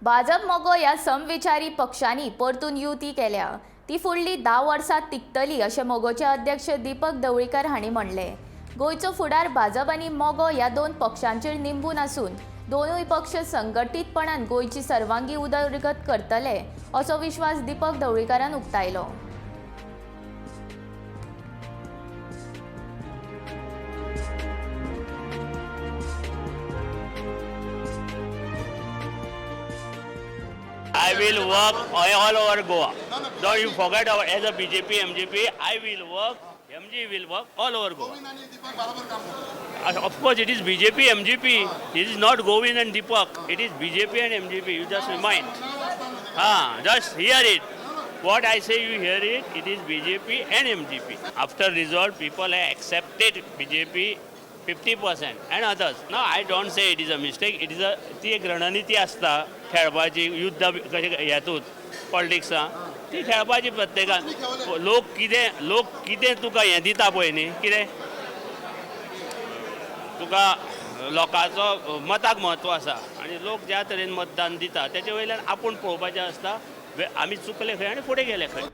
भाजप मोगो ह्या समविचारी पक्षांनी परतून युती केल्या। ती फुडली 10 वर्सां टिकतली अशें मोगोचे अध्यक्ष दीपक ढवळीकर हांणी म्हणलें। गोंयचो फुडार भाजप आनी मोगो ह्या दोन पक्षांचेर निंबून आसून दोनूय पक्ष संघटीतपणान गोंयची सर्वांगी उदरगत करतले असो विश्वास दीपक ढवळीकरान उक्तायलो। I will work all over Goa. Don't you forget as a BJP, MJP, I will work, MG will work all over Goa. Of course, it is BJP, MJP. It is not Govind and Deepak. It is BJP and MJP. You just remind. Just hear it. What I say, you hear it. It is BJP and MJP. After result, people have accepted BJP 50% and others. No, I don't say it is a mistake. It is ती एक रणनीती असता खेळपाची युद्ध कशें हेतूत पॉलिटिक्सा ती खेळपाची प्रत्येकान लोक कितें तुका हें दिता पळय न्ही कितें तुका लोकांचो मताक म्हत्व आसा आनी लोक ज्या तरेन मतदान दिता तेचे वयल्यान आपूण पळोवपाचें आसता आमी चुकले खंय आनी फुडें गेले खंय।